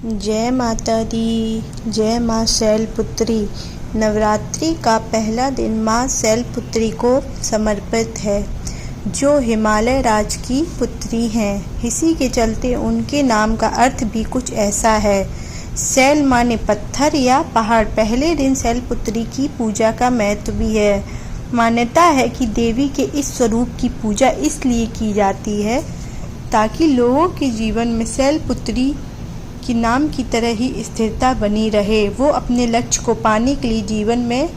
जय माता दी। जय माँ शैलपुत्री। नवरात्रि का पहला दिन माँ शैलपुत्री को समर्पित है, जो हिमालय राज की पुत्री हैं। इसी के चलते उनके नाम का अर्थ भी कुछ ऐसा है। शैल माने पत्थर या पहाड़। पहले दिन शैलपुत्री की पूजा का महत्व भी है। मान्यता है कि देवी के इस स्वरूप की पूजा इसलिए की जाती है ताकि लोगों के जीवन में शैलपुत्री की नाम की तरह ही स्थिरता बनी रहे, वो अपने लक्ष्य को पाने के लिए जीवन में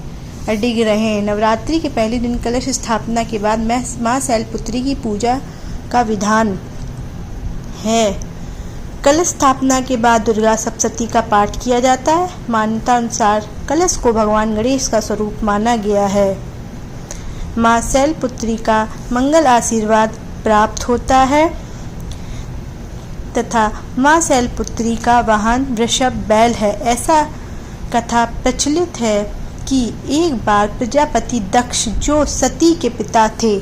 अडिग रहें। नवरात्रि के पहले दिन कलश स्थापना के बाद माँ शैलपुत्री की पूजा का विधान है। कलश स्थापना के बाद दुर्गा सप्तशती का पाठ किया जाता है। मान्यता अनुसार कलश को भगवान गणेश का स्वरूप माना गया है। माँ शैलपुत्री का मंगल आशीर्वाद प्राप्त होता है तथा माँ शैलपुत्री का वाहन वृषभ बैल है। ऐसा कथा प्रचलित है कि एक बार प्रजापति दक्ष, जो सती के पिता थे,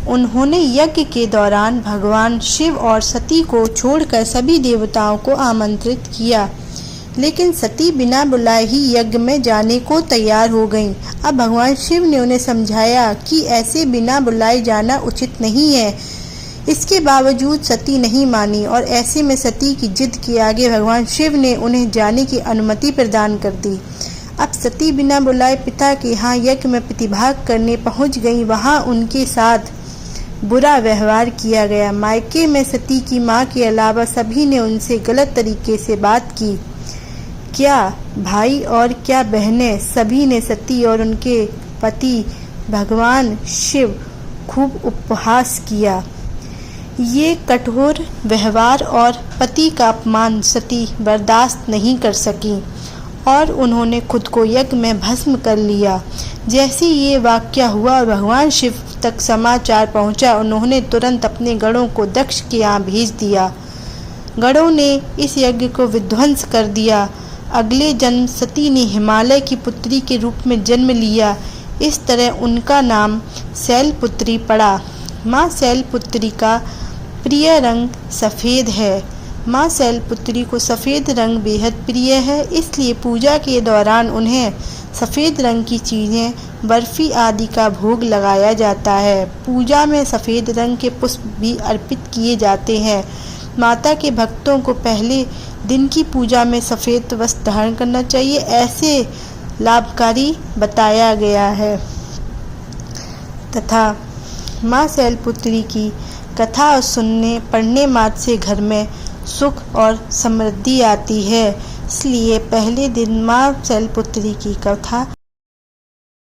उन्होंने यज्ञ के दौरान भगवान शिव और सती को छोड़कर सभी देवताओं को आमंत्रित किया, लेकिन सती बिना बुलाए ही यज्ञ में जाने को तैयार हो गईं। अब भगवान शिव ने उन्हें समझाया कि ऐसे बिना बुलाए जाना उचित नहीं है। इसके बावजूद सती नहीं मानी और ऐसे में सती की जिद के आगे भगवान शिव ने उन्हें जाने की अनुमति प्रदान कर दी। अब सती बिना बुलाए पिता के यहाँ यज्ञ में प्रतिभाग करने पहुँच गई। वहाँ उनके साथ बुरा व्यवहार किया गया। मायके में सती की माँ के अलावा सभी ने उनसे गलत तरीके से बात की। क्या भाई और क्या बहनें, सभी ने सती और उनके पति भगवान शिव खूब उपहास किया। ये कठोर व्यवहार और पति का अपमान सती बर्दाश्त नहीं कर सकी और उन्होंने खुद को यज्ञ में भस्म कर लिया। जैसे ये वाक़या हुआ और भगवान शिव तक समाचार पहुंचा, उन्होंने तुरंत अपने गणों को दक्ष के यहाँ भेज दिया। गणों ने इस यज्ञ को विध्वंस कर दिया। अगले जन्म सती ने हिमालय की पुत्री के रूप में जन्म लिया। इस तरह उनका नाम शैलपुत्री पड़ा। माँ शैलपुत्री का प्रिय रंग सफ़ेद है। माँ शैलपुत्री को सफ़ेद रंग बेहद प्रिय है, इसलिए पूजा के दौरान उन्हें सफ़ेद रंग की चीज़ें, बर्फ़ी आदि का भोग लगाया जाता है। पूजा में सफ़ेद रंग के पुष्प भी अर्पित किए जाते हैं। माता के भक्तों को पहले दिन की पूजा में सफ़ेद वस्त्र धारण करना चाहिए, ऐसे लाभकारी बताया गया है। तथा माँ शैलपुत्री की कथा सुनने पढ़ने मात्र से घर में सुख और समृद्धि आती है। इसलिए पहले दिन माँ शैलपुत्री की कथा